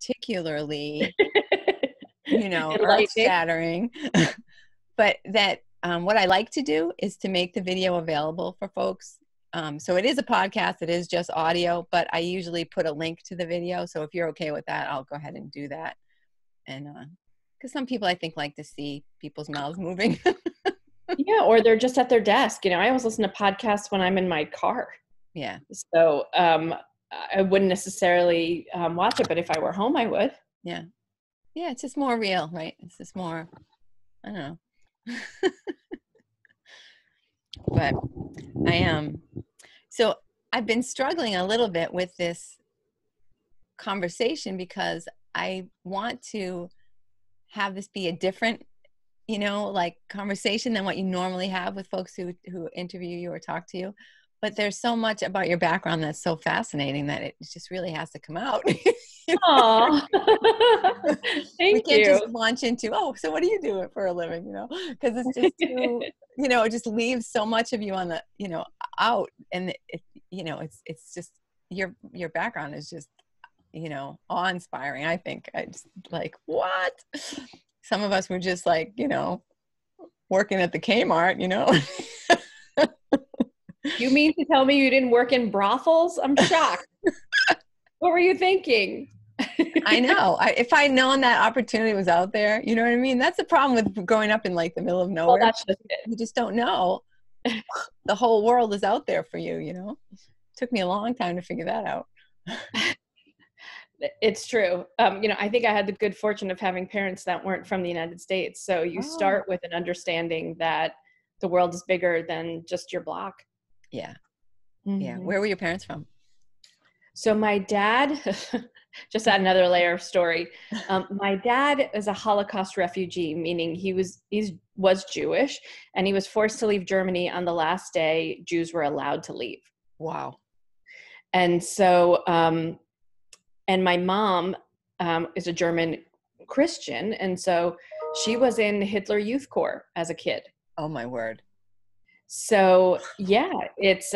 particularly, earth Enlightening. shattering. But that what I like to do is to make the video available for folks. So it is a podcast, it is just audio, but I usually put a link to the video. So if you're okay with that, I'll go ahead and do that. And because some people I think like to see people's mouths moving. Yeah, or they're just at their desk. I always listen to podcasts when I'm in my car. Yeah. So I wouldn't necessarily watch it, but if I were home, I would. Yeah. Yeah, it's just more real, right? It's just more, I don't know. But I am. So I've been struggling a little bit with this conversation because I want to have this be a different, like conversation than what you normally have with folks who interview you or talk to you. But there's so much about your background that's so fascinating that it just really has to come out. Aw. We Thank can't you. just launch into, so what do you do for a living? Because it's just too, it just leaves so much of you on the, out. And it's just your background is just, awe-inspiring. I think I just like, what? Some of us were just like, working at the Kmart, You mean to tell me you didn't work in brothels? I'm shocked. What were you thinking? I know. If I'd known that opportunity was out there, you know what I mean? That's the problem with growing up in like the middle of nowhere. Well, that's just it. You just don't know. The whole world is out there for you, Took me a long time to figure that out. It's true. I think I had the good fortune of having parents that weren't from the United States. So you start with an understanding that the world is bigger than just your block. Yeah. Mm-hmm. Yeah. Where were your parents from? So my dad, just add another layer of story. My dad is a Holocaust refugee, meaning he was Jewish, and he was forced to leave Germany on the last day Jews were allowed to leave. Wow. And so, and my mom is a German Christian, and so she was in Hitler Youth Corps as a kid. Oh my word. So yeah, it's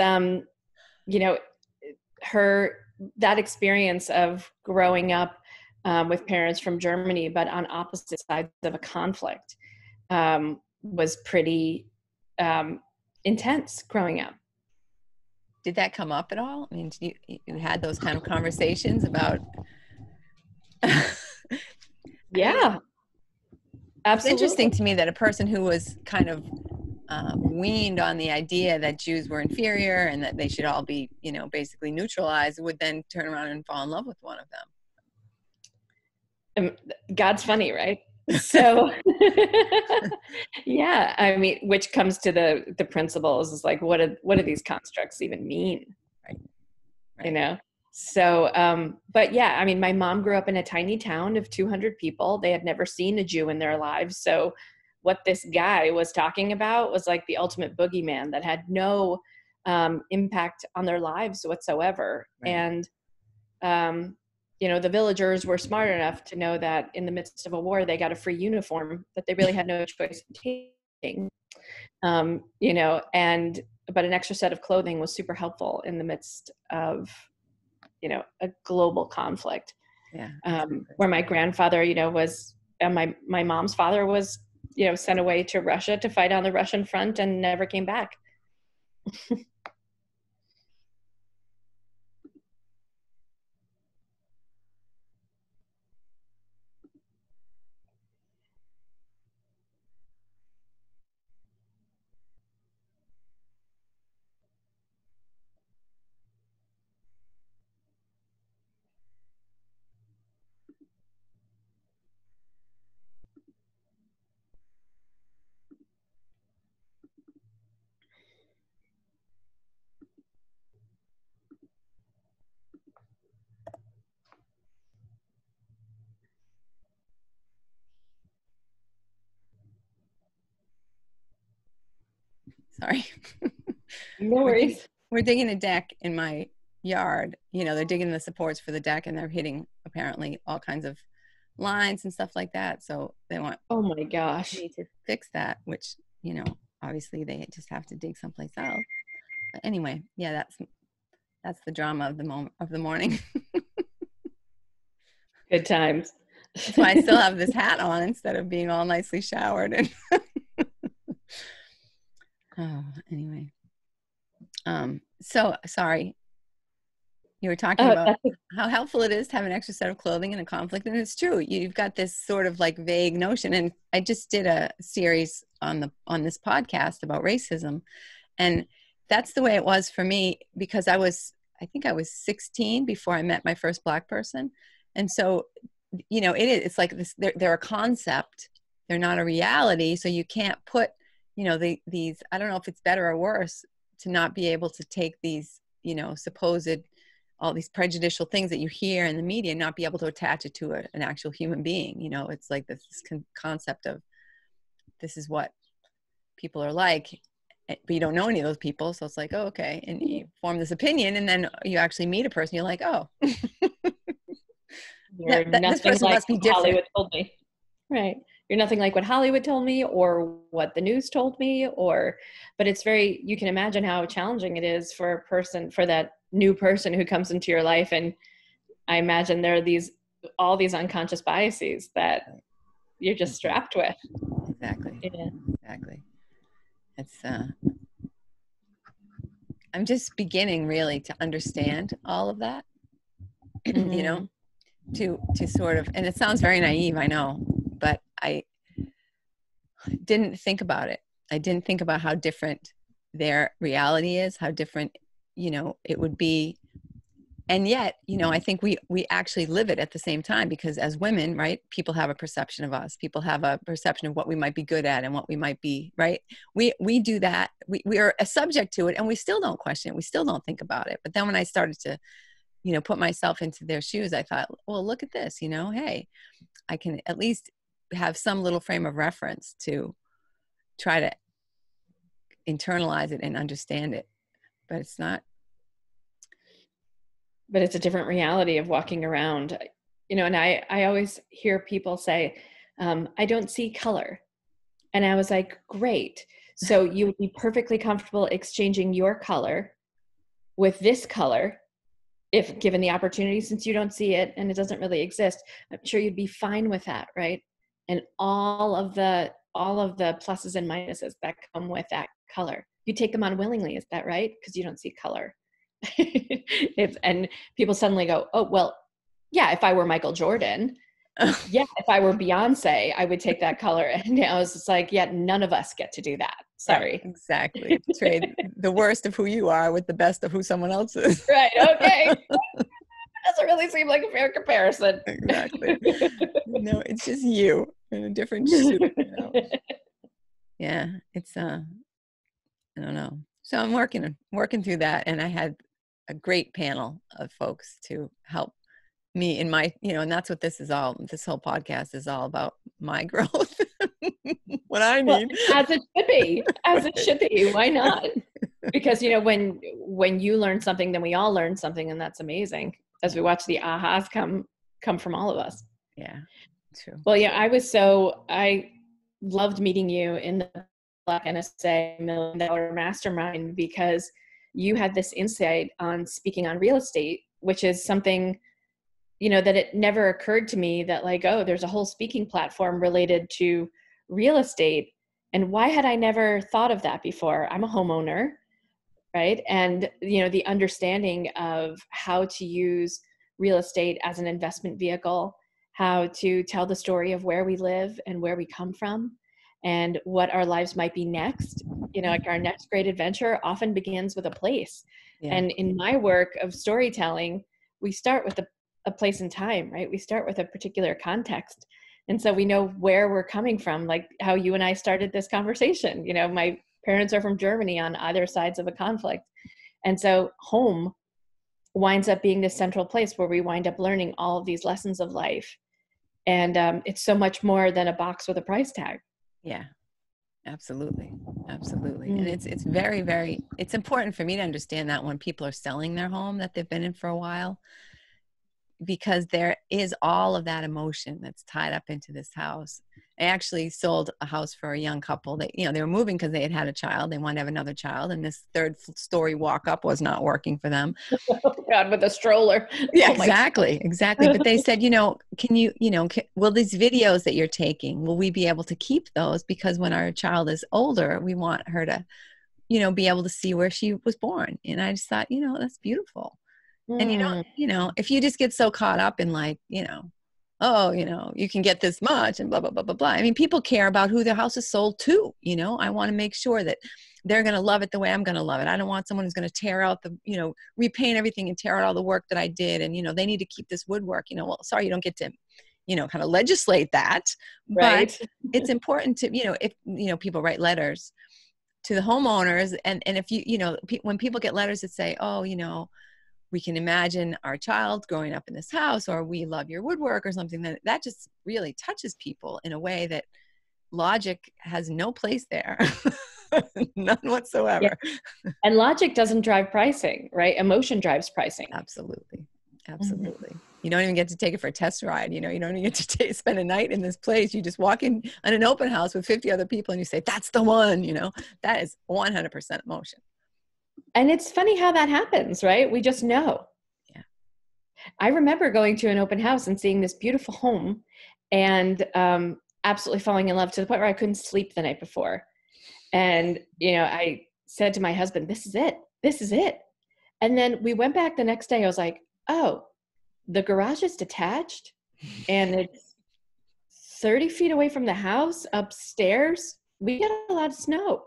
that experience of growing up with parents from Germany, but on opposite sides of a conflict, was pretty intense growing up. Did that come up at all? I mean, you had those kind of conversations about? Yeah, absolutely. It's interesting to me that a person who was kind of weaned on the idea that Jews were inferior and that they should all be, basically neutralized would then turn around and fall in love with one of them. God's funny, right? So yeah, I mean, which comes to the principles is like, what do these constructs even mean? Right. So, but yeah, I mean, my mom grew up in a tiny town of 200 people. They had never seen a Jew in their lives. So what this guy was talking about was like the ultimate boogeyman that had no impact on their lives whatsoever. Right. And, the villagers were smart enough to know that in the midst of a war, they got a free uniform that they really had no choice in taking, but an extra set of clothing was super helpful in the midst of, a global conflict. Yeah. Where my grandfather, was, my mom's father was, sent away to Russia to fight on the Russian front and never came back. Sorry. No worries. We're digging a deck in my yard. They're digging the supports for the deck and they're hitting apparently all kinds of lines and stuff like that. So they want oh my gosh me to fix that, which, obviously they just have to dig someplace else. But anyway, yeah, that's the drama of the morning. Good times. That's why I still have this hat on instead of being all nicely showered. And oh, anyway. So sorry. You were talking about how helpful it is to have an extra set of clothing in a conflict. And it's true. You've got this sort of like vague notion. And I just did a series on this podcast about racism. And that's the way it was for me, because I think I was 16 before I met my first Black person. And so, it's like this, they're a concept. They're not a reality. So you can't put, these, I don't know if it's better or worse to not be able to take these, supposed, all these prejudicial things that you hear in the media, and not be able to attach it to an actual human being. It's like this concept of, this is what people are like, but you don't know any of those people. So it's like, oh, okay. And you form this opinion, and then you actually meet a person. You're like, oh, this person like must be different. Hollywood told me. Right. You're nothing like what Hollywood told me or what the news told me, but it's you can imagine how challenging it is for that new person who comes into your life. And I imagine there are all these unconscious biases that you're just strapped with. Exactly. Yeah. Exactly. It's, I'm just beginning really to understand all of that, to sort of, and it sounds very naive, I know, but I didn't think about it. I didn't think about how different their reality is, how different, it would be. And yet, I think we actually live it at the same time, because as women, right, people have a perception of us. People have a perception of what we might be good at and what we might be, right? We do that. We are a subject to it, and we still don't question it. We still don't think about it. But then when I started to, put myself into their shoes, I thought, well, look at this, hey, I can at least have some little frame of reference to try to internalize it and understand it. But it's not. But it's a different reality of walking around, and I always hear people say, I don't see color. And I was like, great. So you would be perfectly comfortable exchanging your color with this color, if given the opportunity, since you don't see it and it doesn't really exist. I'm sure you'd be fine with that, right? And all of the pluses and minuses that come with that color, you take them on willingly. Is that right? Because you don't see color. And people suddenly go, oh, well, yeah, if I were Michael Jordan, yeah, if I were Beyonce, I would take that color. And I was just like, yeah, none of us get to do that. Sorry. Right, exactly. Trade the worst of who you are with the best of who someone else is. Right. Okay. Doesn't really seem like a fair comparison. Exactly. No, it's just you in a different suit. Yeah, it's I don't know. So I'm working through that, and I had a great panel of folks to help me in my, and that's what this whole podcast is all about, my growth. What I need. Well, as it should be. Why not? Because, when you learn something, then we all learn something, and that's amazing. As we watch the ahas come from all of us. Yeah, true. Well, yeah, I loved meeting you in the Black NSA $1 Million Mastermind, because you had this insight on speaking on real estate, which is something, that it never occurred to me that, like, oh, there's a whole speaking platform related to real estate. And why had I never thought of that before? I'm a homeowner, right? And, the understanding of how to use real estate as an investment vehicle, how to tell the story of where we live and where we come from, and what our lives might be next. Like our next great adventure often begins with a place. Yeah. And in my work of storytelling, we start with a place and time, right? We start with a particular context. And so we know where we're coming from, like how you and I started this conversation. My parents are from Germany on either sides of a conflict. And so home winds up being this central place where we wind up learning all of these lessons of life. And it's so much more than a box with a price tag. Yeah, absolutely. Absolutely. And it's very, very, it's important for me to understand that when people are selling their home that they've been in for a while, because there is all of that emotion that's tied up into this house. I actually sold a house for a young couple that, they were moving because they had a child. They wanted to have another child. And this third story walk up was not working for them. Oh God, with a stroller. Yeah, Oh my exactly. But they said, can you, will these videos that you're taking, will we be able to keep those? Because when our child is older, we want her to, be able to see where she was born. And I just thought, that's beautiful. And if you just get so caught up in like, oh, you can get this much and blah, blah, blah, blah, blah. I mean, people care about who their house is sold to, I want to make sure that they're going to love it the way I'm going to love it. I don't want someone who's going to tear out repaint everything and tear out all the work that I did. And, they need to keep this woodwork, well, sorry, you don't get to, kind of legislate that, Right. But it's important to, if, people write letters to the homeowners. And if when people get letters that say, oh, we can imagine our child growing up in this house, or we love your woodwork or something, that just really touches people in a way that logic has no place there. None whatsoever. Yeah. And logic doesn't drive pricing, right? Emotion drives pricing. Absolutely. You don't even get to take it for a test ride. You don't even get to spend a night in this place. You just walk in on an open house with 50 other people and you say, that's the one, that is 100% emotion. And it's funny how that happens, right? We just know. Yeah. I remember going to an open house and seeing this beautiful home and absolutely falling in love to the point where I couldn't sleep the night before. And, I said to my husband, this is it. And then we went back the next day. I was like, oh, the garage is detached and it's 30 feet away from the house upstairs. We get a lot of snow.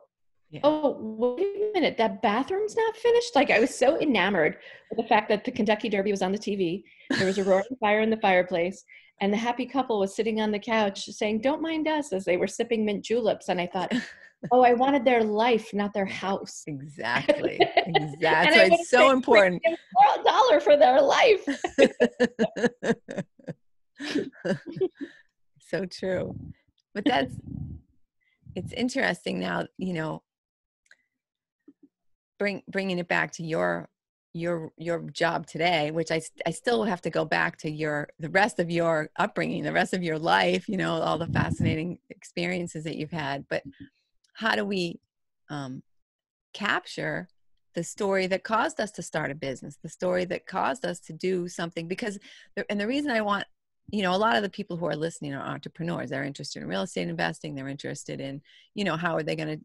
Yeah. Oh, wait a minute, that bathroom's not finished? Like, I was so enamored with the fact that the Kentucky Derby was on the TV. There was a roaring fire in the fireplace, and the happy couple was sitting on the couch saying, don't mind us, as they were sipping mint juleps. And I thought, oh, I wanted their life, not their house. Exactly. That's why it's so important. $1 for their life. So true. But it's interesting now, bringing it back to your job today, which I still have to go back to the rest of your upbringing, the rest of your life, all the fascinating experiences that you've had. But how do we capture the story that caused us to start a business, the story that caused us to do something? Because, and the reason I want, a lot of the people who are listening are entrepreneurs. They're interested in real estate investing. They're interested in, how are they going to,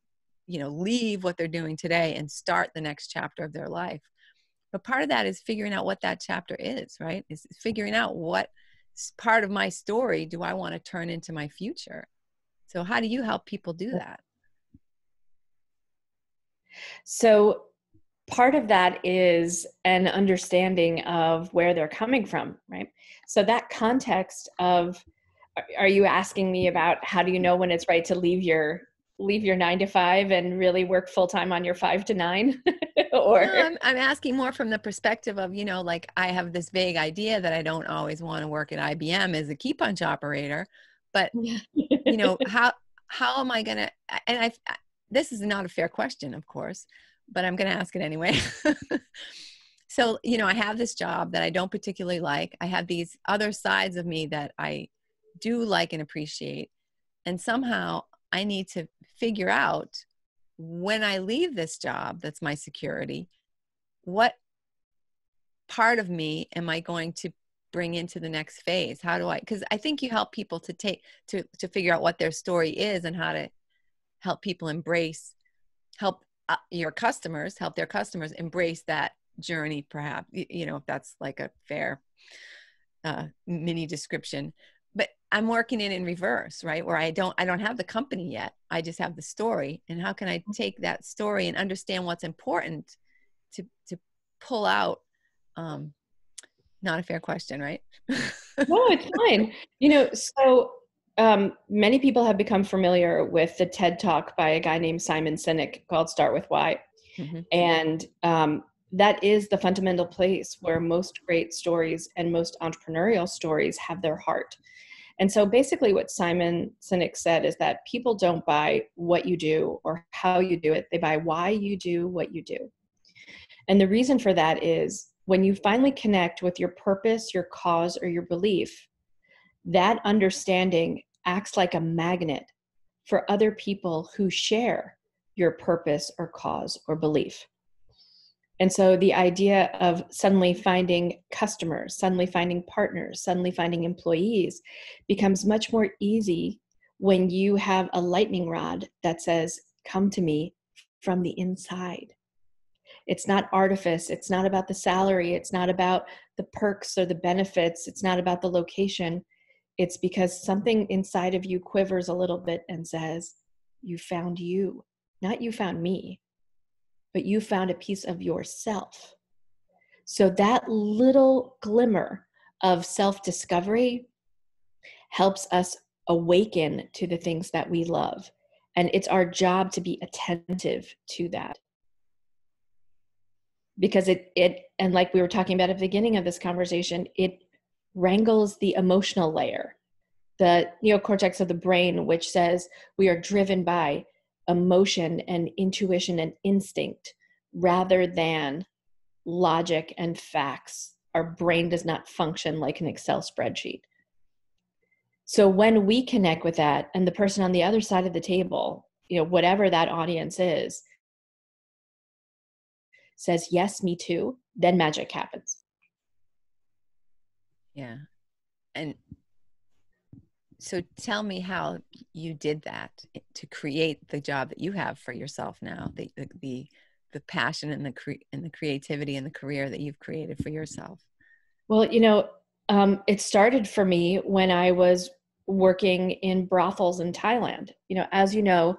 leave what they're doing today and start the next chapter of their life. But part of that is figuring out what that chapter is, right? Is figuring out what part of my story do I want to turn into my future. So how do you help people do that? So part of that is an understanding of where they're coming from, right? So that context of, are you asking me about how do you know when it's right to leave your 9 to 5 and really work full time on your 5 to 9? Or no, I'm asking more from the perspective of, like I have this vague idea that I don't always want to work at IBM as a key punch operator, but how am I going to, and this is not a fair question, of course, but I'm going to ask it anyway. So, I have this job that I don't particularly like. I have these other sides of me that I do like and appreciate. And somehow I need to figure out when I leave this job, that's my security, what part of me am I going to bring into the next phase? How do I, because I think you help people to figure out what their story is and how to help people help their customers embrace that journey, perhaps, if that's like a fair mini description. But I'm working it in reverse, right? Where I don't have the company yet. I just have the story. And how can I take that story and understand what's important to pull out? Not a fair question, right? No, it's fine. So many people have become familiar with the TED Talk by a guy named Simon Sinek called Start With Why. Mm-hmm. And that is the fundamental place where most great stories and most entrepreneurial stories have their heart. And so basically what Simon Sinek said is that people don't buy what you do or how you do it. They buy why you do what you do. And the reason for that is when you finally connect with your purpose, your cause, or your belief, that understanding acts like a magnet for other people who share your purpose or cause or belief. And so the idea of suddenly finding customers, suddenly finding partners, suddenly finding employees becomes much more easy when you have a lightning rod that says, come to me from the inside. It's not artifice. It's not about the salary. It's not about the perks or the benefits. It's not about the location. It's because something inside of you quivers a little bit and says, you found you, not you found me, but you found a piece of yourself. So that little glimmer of self-discovery helps us awaken to the things that we love. And it's our job to be attentive to that. Because it and like we were talking about at the beginning of this conversation, it wrangles the emotional layer, the neocortex of the brain, which says we are driven by emotion and intuition and instinct rather than logic and facts. Our brain does not function like an Excel spreadsheet. So when we connect with that, and the person on the other side of the table, whatever that audience is, says, yes, me too, then magic happens. Yeah. And so tell me how you did that to create the job that you have for yourself now, the passion and the creativity and the career that you've created for yourself. Well, it started for me when I was working in brothels in Thailand. As you know,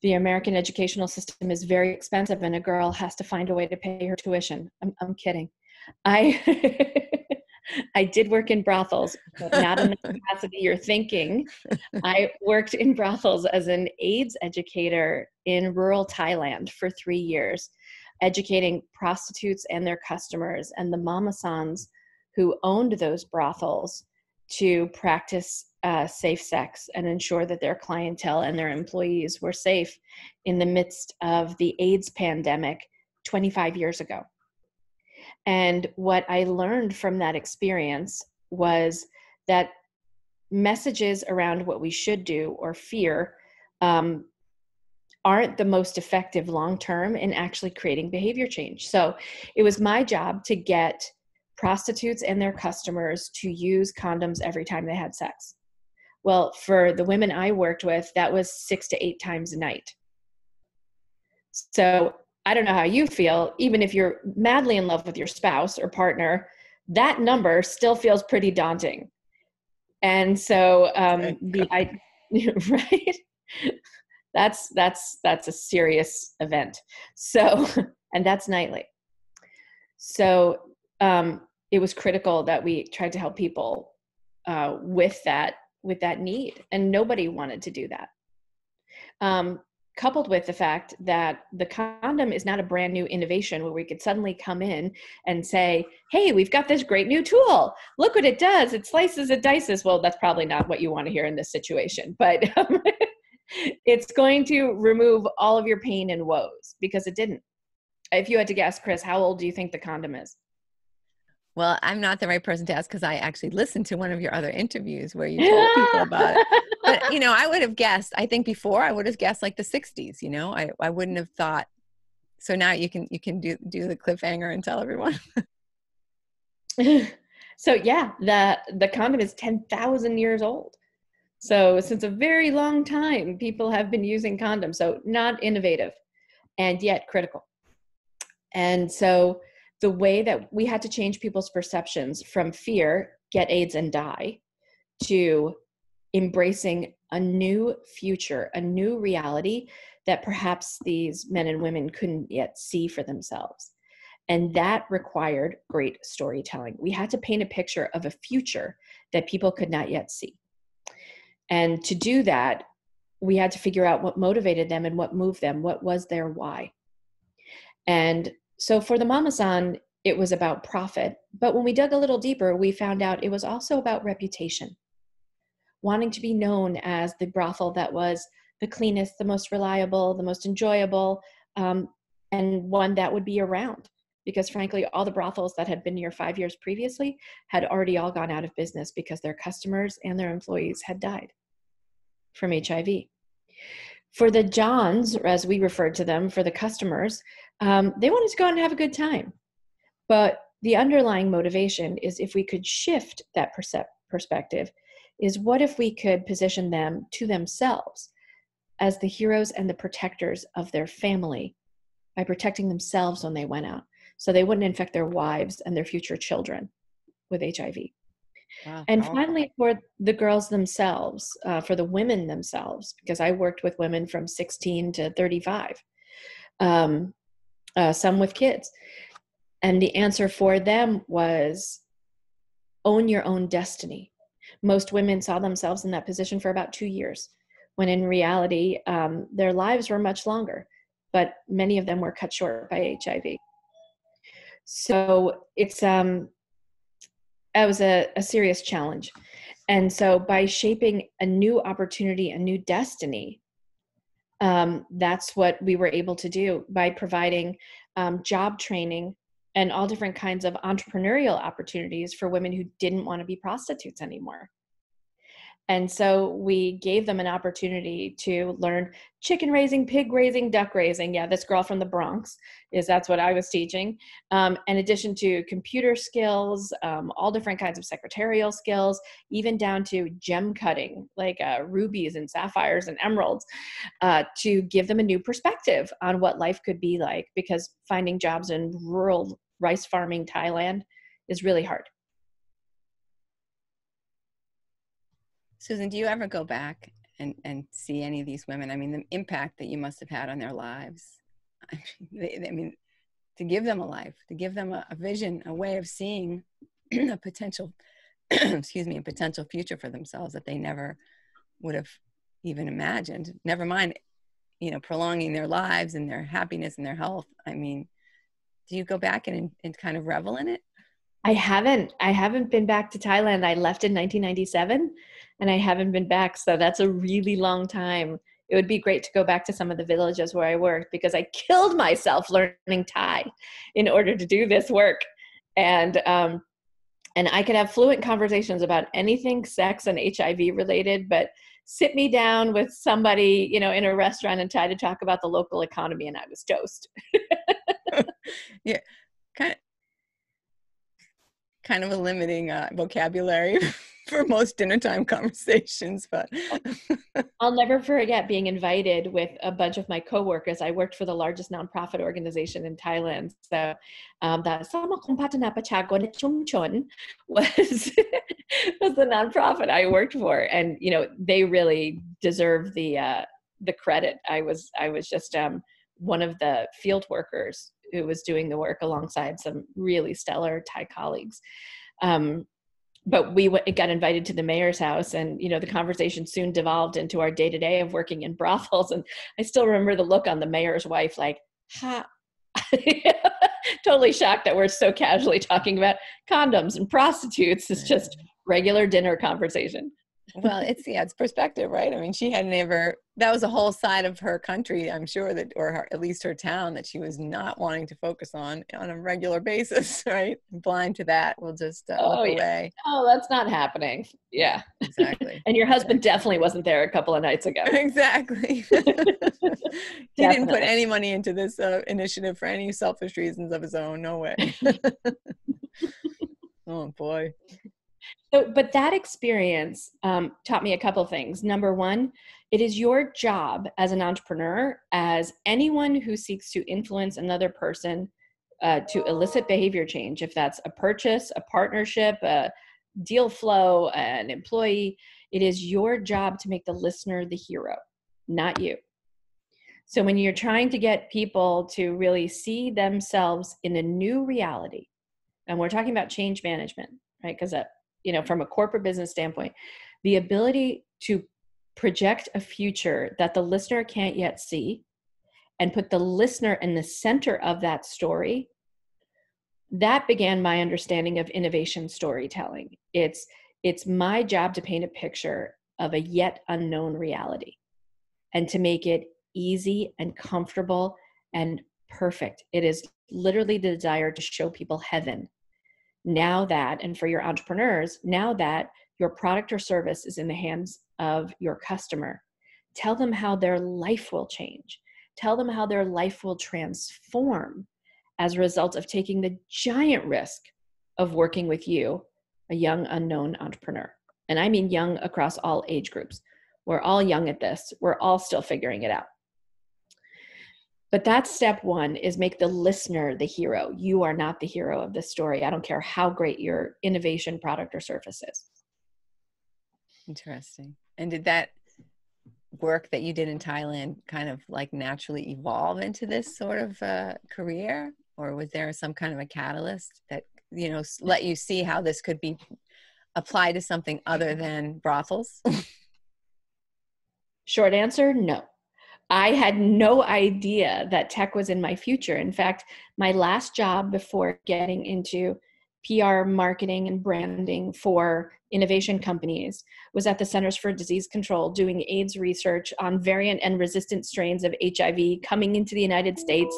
the American educational system is very expensive, and a girl has to find a way to pay her tuition. I'm kidding. I did work in brothels, but not in the capacity you're thinking. I worked in brothels as an AIDS educator in rural Thailand for 3 years, educating prostitutes and their customers and the mama-sans who owned those brothels to practice safe sex and ensure that their clientele and their employees were safe in the midst of the AIDS pandemic 25 years ago. And what I learned from that experience was that messages around what we should do or fear aren't the most effective long-term in actually creating behavior change. So it was my job to get prostitutes and their customers to use condoms every time they had sex. Well, for the women I worked with, that was 6 to 8 times a night. So I don't know how you feel, even if you're madly in love with your spouse or partner, that number still feels pretty daunting. And so right? That's a serious event. So, and that's nightly. So it was critical that we tried to help people with that need, and nobody wanted to do that. Coupled with the fact that the condom is not a brand new innovation where we could suddenly come in and say, hey, we've got this great new tool. Look what it does. It slices, it dices. Well, that's probably not what you want to hear in this situation, but it's going to remove all of your pain and woes, because it didn't. If you had to guess, Chris, how old do you think the condom is? Well, I'm not the right person to ask because I actually listened to one of your other interviews where you told people about it. But, I would have guessed, I think before I would have guessed like the 60s, I wouldn't have thought. So now you can do the cliffhanger and tell everyone. So yeah, the condom is 10,000 years old. So since a very long time, people have been using condoms. So not innovative and yet critical. And so the way that we had to change people's perceptions from fear, get AIDS and die, to embracing a new future, a new reality that perhaps these men and women couldn't yet see for themselves. And that required great storytelling. We had to paint a picture of a future that people could not yet see. And to do that, we had to figure out what motivated them and what moved them, what was their why. And so for the mama-san, it was about profit. But when we dug a little deeper, we found out it was also about reputation. Wanting to be known as the brothel that was the cleanest, the most reliable, the most enjoyable, and one that would be around. Because frankly, all the brothels that had been here 5 years previously had already all gone out of business because their customers and their employees had died. from HIV. For the Johns, or as we referred to them, for the customers, they wanted to go out and have a good time. But the underlying motivation is, if we could shift that perspective, is what if we could position them to themselves as the heroes and the protectors of their family by protecting themselves when they went out, so they wouldn't infect their wives and their future children with HIV. Wow, And powerful. finally, for the girls themselves, for the women themselves, because I worked with women from 16 to 35, some with kids. And the answer for them was own your own destiny. Most women saw themselves in that position for about 2 years, when in reality, their lives were much longer, but many of them were cut short by HIV. So it was a serious challenge. And so by shaping a new opportunity, a new destiny, that's what we were able to do by providing job training and all different kinds of entrepreneurial opportunities for women who didn't want to be prostitutes anymore. And so we gave them an opportunity to learn chicken raising, pig raising, duck raising. Yeah, this girl from the Bronx that's what I was teaching. In addition to computer skills, all different kinds of secretarial skills, even down to gem cutting, like rubies and sapphires and emeralds, to give them a new perspective on what life could be like, because finding jobs in rural rice farming Thailand is really hard. Susan, do you ever go back and see any of these women? I mean, the impact that you must have had on their lives. I mean, to give them a life, to give them a vision, a way of seeing a potential, excuse me, a potential future for themselves that they never would have even imagined. Never mind, prolonging their lives and their happiness and their health. I mean, do you go back and kind of revel in it? I haven't been back to Thailand. I left in 1997 and I haven't been back. So that's a really long time. It would be great to go back to some of the villages where I worked, because I killed myself learning Thai in order to do this work. And I could have fluent conversations about anything sex and HIV related, but sit me down with somebody, in a restaurant and try to talk about the local economy, and I was toast. Yeah. Kind of a limiting vocabulary for most dinner time conversations, but I'll never forget being invited with a bunch of my coworkers. I worked for the largest nonprofit organization in Thailand. So the Samakom Patana Pachakon Chumchon was the nonprofit I worked for, and they really deserve the credit. I was just one of the field workers who was doing the work alongside some really stellar Thai colleagues. But we got invited to the mayor's house, and the conversation soon devolved into our day-to-day of working in brothels. And I still remember the look on the mayor's wife, like, ha, totally shocked that we're so casually talking about condoms and prostitutes. It's just regular dinner conversation. Well, it's perspective, right? I mean, she had never, that was a whole side of her country, I'm sure, that, or at least her town, that she was not wanting to focus on a regular basis, right? Blind to that, we'll just look away. Oh, that's not happening. Yeah, exactly. And your husband definitely wasn't there a couple of nights ago. Exactly. He didn't put any money into this initiative for any selfish reasons of his own. No way. Oh boy. So, but that experience taught me a couple things. Number one, it is your job as an entrepreneur, as anyone who seeks to influence another person to elicit behavior change, if that's a purchase, a partnership, a deal flow, an employee, it is your job to make the listener the hero, not you. So when you're trying to get people to really see themselves in a new reality, and we're talking about change management, right? Because from a corporate business standpoint, the ability to project a future that the listener can't yet see and put the listener in the center of that story, that began my understanding of innovation storytelling. It's my job to paint a picture of a yet unknown reality and to make it easy and comfortable and perfect. It is literally the desire to show people heaven. Now that, and for your entrepreneurs, now that your product or service is in the hands of your customer. Tell them how their life will change. Tell them how their life will transform as a result of taking the giant risk of working with you, a young unknown entrepreneur. And I mean young across all age groups. We're all young at this. We're all still figuring it out. But that's step one, is make the listener the hero. You are not the hero of the story. I don't care how great your innovation, product, or service is. Interesting. And did that work that you did in Thailand kind of like naturally evolve into this sort of career? Or was there some kind of a catalyst that, you know, let you see how this could be applied to something other than brothels? Short answer, no. I had no idea that tech was in my future. In fact, my last job before getting into PR marketing and branding for innovation companies was at the Centers for Disease Control, doing AIDS research on variant and resistant strains of HIV coming into the United States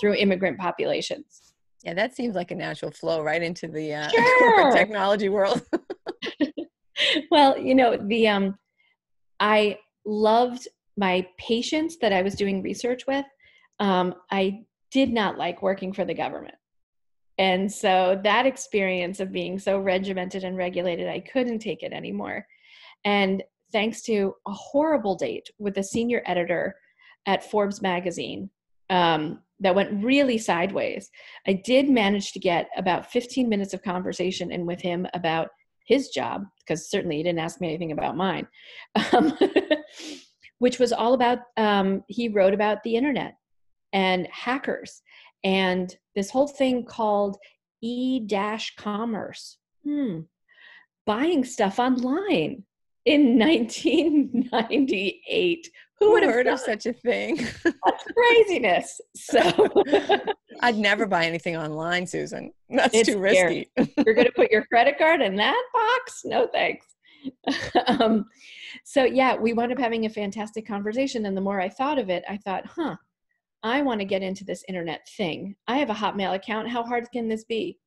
through immigrant populations. Yeah, that seems like a natural flow right into the Sure. corporate technology world. Well, you know, I loved my patients that I was doing research with. I did not like working for the government. And so that experience of being so regimented and regulated, I couldn't take it anymore. And thanks to a horrible date with a senior editor at Forbes magazine, that went really sideways, I did manage to get about 15 minutes of conversation in with him about his job, because certainly he didn't ask me anything about mine, which was all about, he wrote about the internet and hackers and this whole thing called e-commerce, buying stuff online in 1998. Who would have heard of such a thing? That's craziness. So I'd never buy anything online, Susan. That's it's too risky. You're going to put your credit card in that box? No, thanks. So yeah, we wound up having a fantastic conversation. And the more I thought of it, I thought, I want to get into this internet thing. I have a Hotmail account. How hard can this be?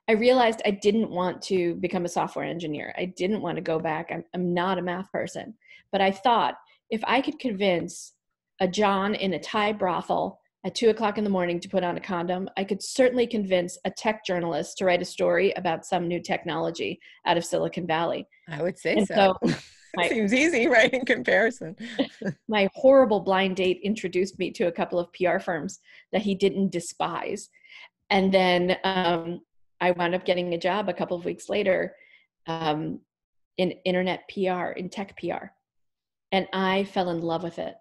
I realized I didn't want to become a software engineer. I didn't want to go back. I'm not a math person. But I thought, if I could convince a John in a Thai brothel at 2:00 in the morning to put on a condom, I could certainly convince a tech journalist to write a story about some new technology out of Silicon Valley. I would say so. Seems easy, right, in comparison. My horrible blind date introduced me to a couple of PR firms that he didn't despise. And then I wound up getting a job a couple of weeks later in internet PR, in tech PR. And I fell in love with it.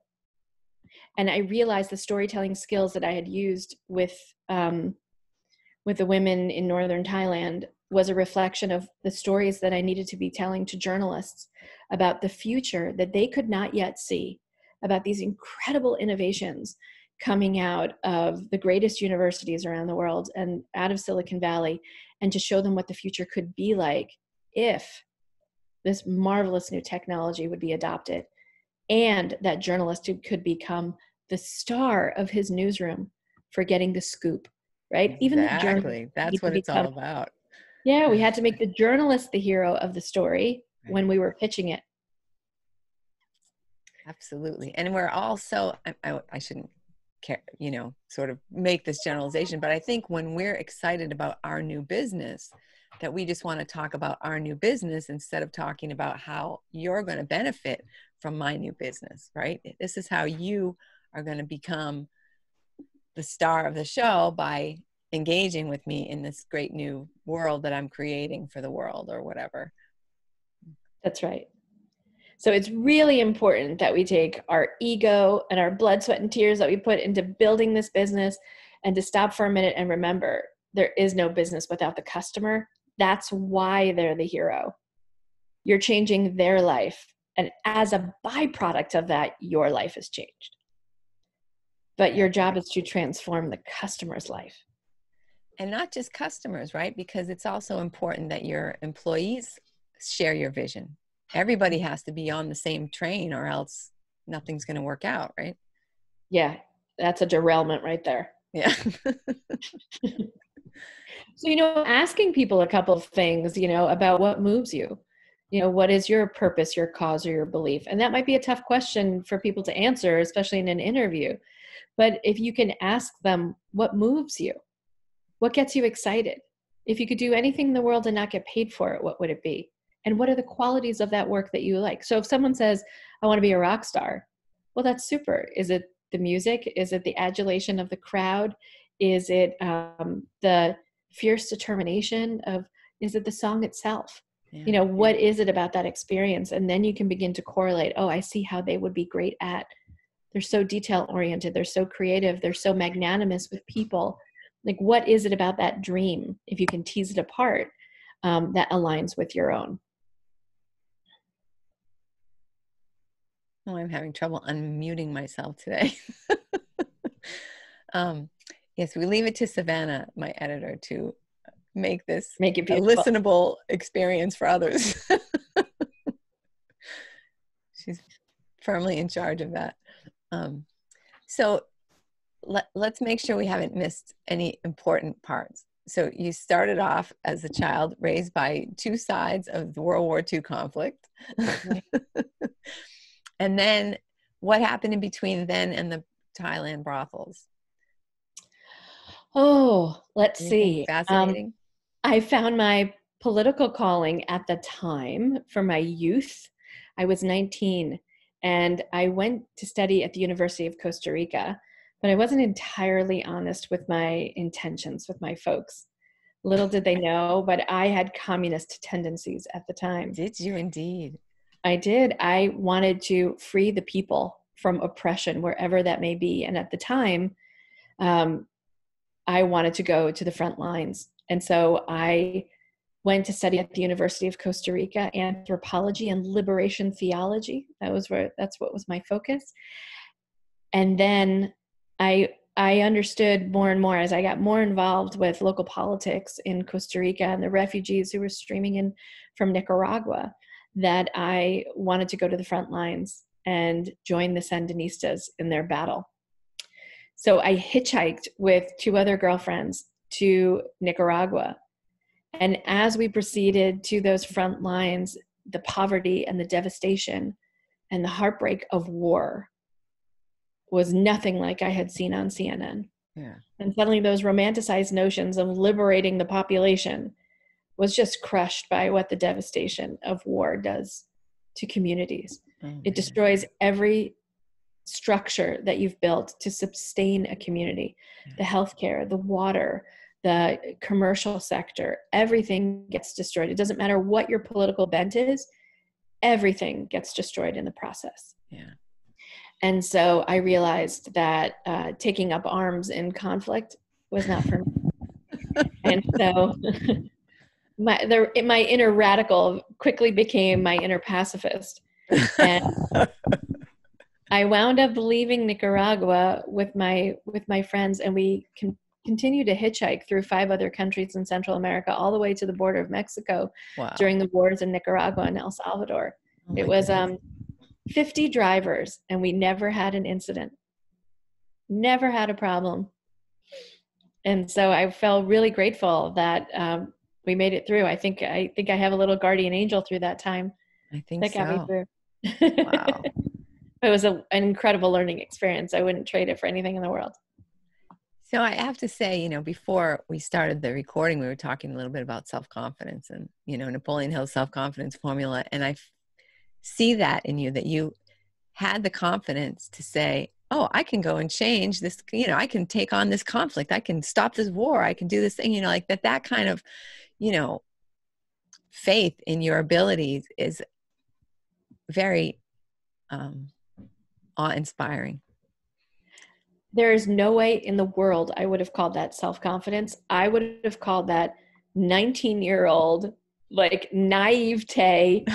And I realized the storytelling skills that I had used with the women in northern Thailand was a reflection of the stories that I needed to be telling to journalists about the future that they could not yet see, about these incredible innovations coming out of the greatest universities around the world and out of Silicon Valley, and to show them what the future could be like if this marvelous new technology would be adopted, and that journalist could become the star of his newsroom for getting the scoop, right? Exactly. Even the journalist. That's what it's all about. Yeah, we had to make the journalist the hero of the story when we were pitching it. Absolutely. And we're also, I shouldn't care, sort of make this generalization, but I think when we're excited about our new business, that we just want to talk about our new business instead of talking about how you're going to benefit from my new business, right? This is how you are going to become the star of the show by engaging with me in this great new world that I'm creating for the world, or whatever. That's right. So it's really important that we take our ego and our blood, sweat, and tears that we put into building this business, and to stop for a minute and remember there is no business without the customer. That's why they're the hero. You're changing their life. And as a byproduct of that, your life has changed. But your job is to transform the customer's life. And not just customers, right? Because it's also important that your employees share your vision. Everybody has to be on the same train, or else nothing's going to work out, right? Yeah, that's a derailment right there. Yeah. So, asking people a couple of things, about what moves you. what is your purpose, your cause, or your belief? And that might be a tough question for people to answer, especially in an interview. But if you can ask them, what moves you? What gets you excited? If you could do anything in the world and not get paid for it, what would it be? And what are the qualities of that work that you like? So if someone says, I want to be a rock star, well, that's super. Is it the music? Is it the adulation of the crowd? Is it the fierce determination of, is it the song itself? Yeah. What is it about that experience? And then you can begin to correlate, oh, I see how they would be great at. They're so detail oriented. They're so creative. They're so magnanimous with people. Like, what is it about that dream, if you can tease it apart, that aligns with your own? Oh, I'm having trouble unmuting myself today. Yes, we leave it to Savannah, my editor, to make it a listenable experience for others. She's firmly in charge of that. So let's make sure we haven't missed any important parts. So you started off as a child raised by two sides of the World War II conflict. And then what happened in between then and the Thailand brothels? Oh, let's Anything see. Fascinating. I found my political calling at the time for my youth. I was 19 and I went to study at the University of Costa Rica, but I wasn't entirely honest with my intentions with my folks. Little did they know, but I had communist tendencies at the time. Did you indeed? I did. I wanted to free the people from oppression, wherever that may be. And at the time, I wanted to go to the front lines. And so I went to study at the University of Costa Rica, anthropology and liberation theology. That's what was my focus. And then I understood more and more as I got more involved with local politics in Costa Rica and the refugees who were streaming in from Nicaragua, that I wanted to go to the front lines and join the Sandinistas in their battle. So I hitchhiked with two other girlfriends to Nicaragua. And as we proceeded to those front lines, the poverty and the devastation and the heartbreak of war was nothing like I had seen on CNN. Yeah. And suddenly those romanticized notions of liberating the population was just crushed by what the devastation of war does to communities. It destroys every structure that you've built to sustain a community. The healthcare, the water, the commercial sector, everything gets destroyed. It doesn't matter what your political bent is, everything gets destroyed in the process. Yeah. And so I realized that taking up arms in conflict was not for me. And so my inner radical quickly became my inner pacifist. And I wound up leaving Nicaragua with my friends, and we continued to hitchhike through 5 other countries in Central America, all the way to the border of Mexico. Wow. During the wars in Nicaragua and El Salvador. It was 50 drivers, and we never had an incident, never had a problem. And so I felt really grateful that we made it through. I think I have a little guardian angel through that time. I think that got me through. Wow. It was an incredible learning experience. I wouldn't trade it for anything in the world. So I have to say, before we started the recording, we were talking a little bit about self-confidence and, Napoleon Hill's self-confidence formula. And I see that in you, that you had the confidence to say, oh, I can go and change this, I can take on this conflict. I can stop this war. I can do this thing, like that kind of, faith in your abilities is very awe-inspiring. There is no way in the world I would have called that self-confidence. I would have called that 19-year-old, naivete,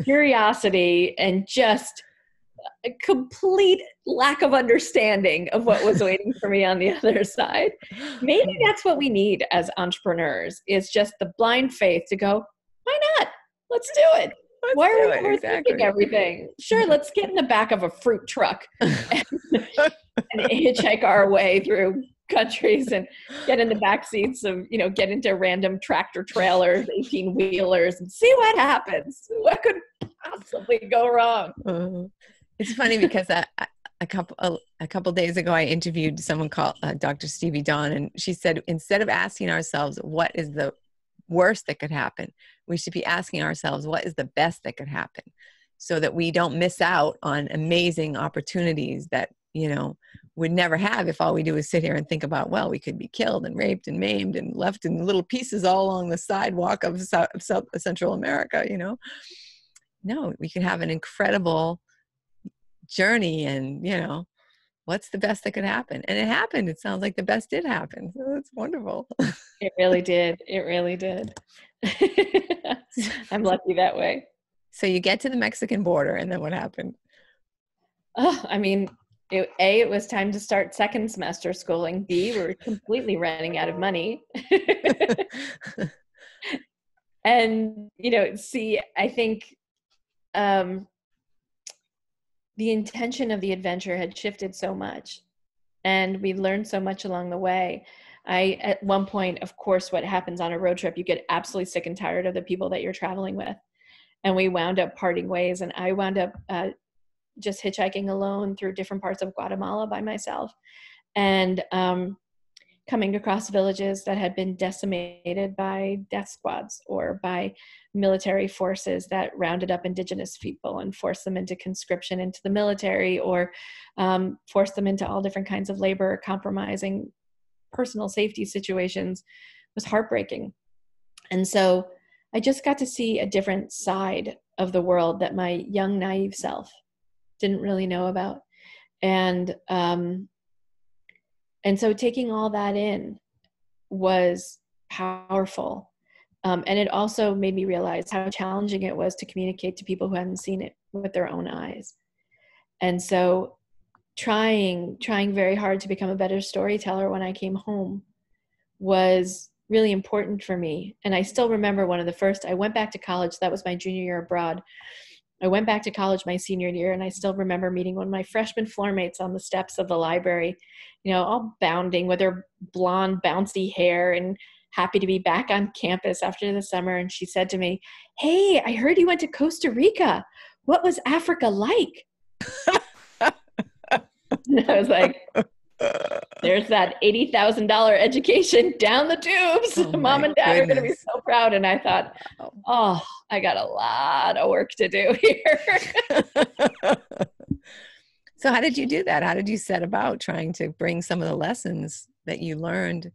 curiosity, and just a complete lack of understanding of what was waiting for me on the other side. Maybe that's what we need as entrepreneurs, is just the blind faith to go, why not? Let's do it. Why are we overthinking everything? Sure, let's get in the back of a fruit truck and hitchhike our way through countries and get in the back seats of, get into random tractor trailers, 18 wheelers, and see what happens. What could possibly go wrong? It's funny because a couple days ago, I interviewed someone called Dr. Stevie Dawn, and she said, instead of asking ourselves what is the worst that could happen, we should be asking ourselves what is the best that could happen, so that we don't miss out on amazing opportunities that, we'd never have if all we do is sit here and think about, well, we could be killed and raped and maimed and left in little pieces all along the sidewalk of Central America, No, we could have an incredible journey, and what's the best that could happen? And it happened. It sounds like the best did happen. So it's wonderful. It really did. It really did. I'm lucky that way. So you get to the Mexican border, and then what happened? Oh, I mean, it was time to start second semester schooling. B, we were completely running out of money. And, C, I think the intention of the adventure had shifted so much, and we learned so much along the way. At one point, of course, what happens on a road trip, you get absolutely sick and tired of the people that you're traveling with. And we wound up parting ways, and I wound up just hitchhiking alone through different parts of Guatemala by myself, and coming across villages that had been decimated by death squads or by military forces that rounded up indigenous people and forced them into conscription into the military, or forced them into all different kinds of labor, compromising personal safety situations. Was heartbreaking. And so I just got to see a different side of the world that my young, naive self didn't really know about. And so taking all that in was powerful. And it also made me realize how challenging it was to communicate to people who hadn't seen it with their own eyes. And so trying very hard to become a better storyteller when I came home was really important for me. And I still remember I went back to college. That was my junior year abroad. I went back to college my senior year, and I still remember meeting one of my freshman floor mates on the steps of the library, all bounding with her blonde, bouncy hair and happy to be back on campus after the summer. And she said to me, "Hey, I heard you went to Costa Rica. What was Africa like?" And I was like, there's that $80,000 education down the tubes. Oh, Mom and dad are going to be goodness. so proud. And I thought, oh, I got a lot of work to do here. So how did you do that? How did you set about trying to bring some of the lessons that you learned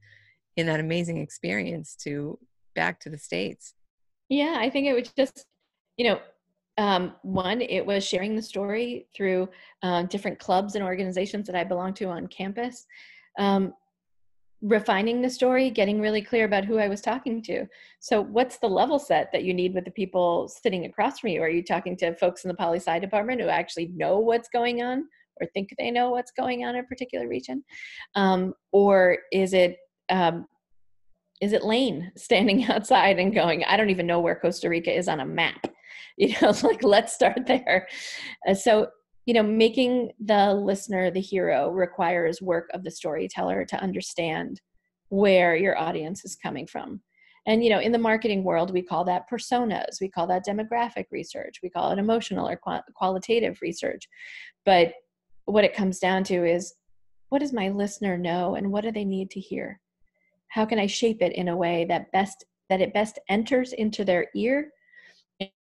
in that amazing experience back to the States? Yeah, I think it was just, one, it was sharing the story through different clubs and organizations that I belong to on campus. Refining the story, getting really clear about who I was talking to. So what's the level set that you need with the people sitting across from you? Are you talking to folks in the poli-sci department who actually know what's going on or think they know what's going on in a particular region? Or is it Lane standing outside and going, I don't even know where Costa Rica is on a map? Let's start there. So making the listener the hero requires work of the storyteller to understand where your audience is coming from. And, in the marketing world, we call that personas. We call that demographic research. We call it emotional or qualitative research. But what it comes down to is, what does my listener know and what do they need to hear? How can I shape it in a way that it best enters into their ear,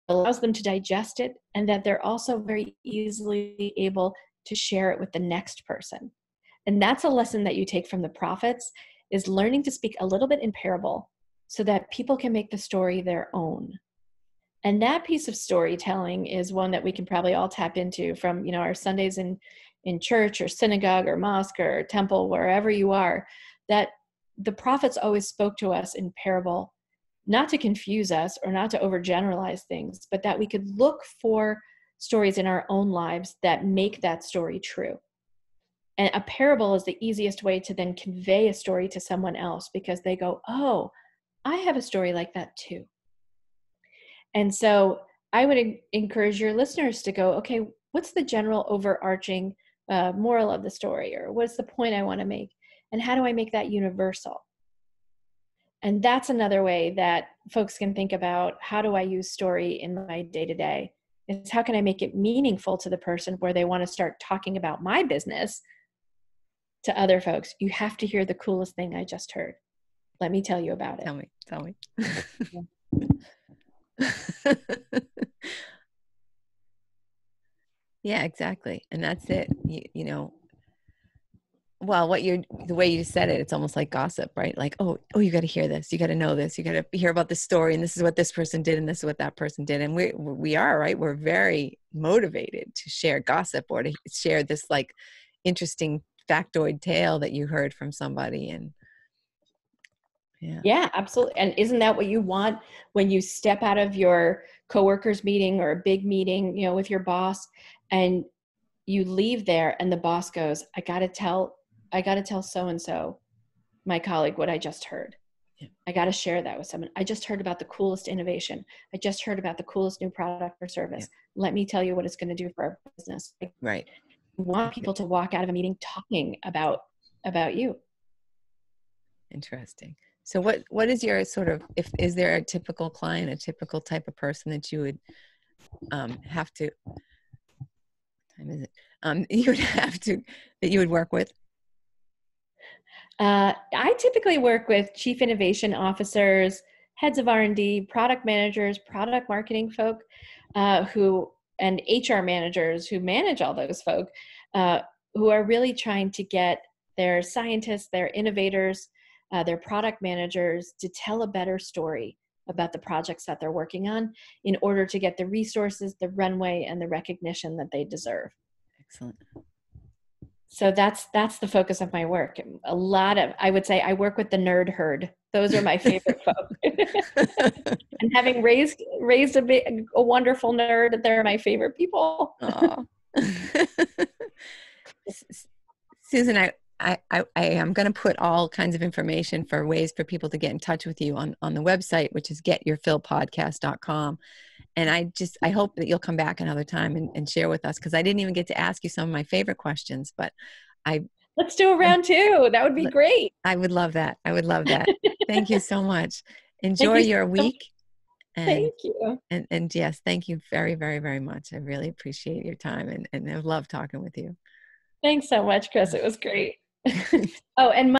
allows them to digest it, and that they're also very easily able to share it with the next person? And that's a lesson that you take from the prophets, is learning to speak a little bit in parable so that people can make the story their own. And that piece of storytelling is one that we can probably all tap into from, our Sundays in church or synagogue or mosque or temple, wherever you are, that the prophets always spoke to us in parable, not to confuse us or not to overgeneralize things, but that we could look for stories in our own lives that make that story true. And a parable is the easiest way to then convey a story to someone else, because they go, oh, I have a story like that too. And so I would encourage your listeners to go, okay, what's the general overarching moral of the story? Or what's the point I want to make? And how do I make that universal? And that's another way that folks can think about, how do I use story in my day-to-day? Is how can I make it meaningful to the person where they want to start talking about my business to other folks? You have to hear the coolest thing I just heard. Let me tell you about it. Tell me. Yeah, exactly. And that's it. You know, well, the way you said it, it's almost like gossip, right? Like, oh, you got to hear this. You got to know this. You got to hear about this story. And this is what this person did. And this is what that person did. And we are, right? We're very motivated to share gossip or to share this like interesting factoid tale that you heard from somebody. And yeah, absolutely. And isn't that what you want when you step out of your coworkers meeting or a big meeting, you know, with your boss, and you leave there and the boss goes, I got to tell so-and-so, my colleague, what I just heard. Yeah. I got to share that with someone. I just heard about the coolest innovation. I just heard about the coolest new product or service. Yeah. Let me tell you what it's going to do for our business. Right. You want people to walk out of a meeting talking about you. Interesting. So what is your sort of, is there a typical client, a typical type of person that you would have to, what time is it? You would have to, that you would work with? I typically work with chief innovation officers, heads of R&D, product managers, product marketing folk, and HR managers who manage all those folk, who are really trying to get their scientists, their innovators, their product managers to tell a better story about the projects that they're working on in order to get the resources, the runway, and the recognition that they deserve. Excellent. So that's the focus of my work. I would say I work with the nerd herd. Those are my favorite folk. And having raised a wonderful nerd, they're my favorite people. Susan, I am going to put all kinds of information for ways for people to get in touch with you on the website, which is getyourfillpodcast.com. And I hope that you'll come back another time and share with us, because I didn't even get to ask you some of my favorite questions, but let's do a round two. That would be great. I would love that. Thank you so much. Enjoy your week. Thank you. And yes, thank you very, very, very much. I really appreciate your time and I love talking with you. Thanks so much, Chris. It was great. Oh, and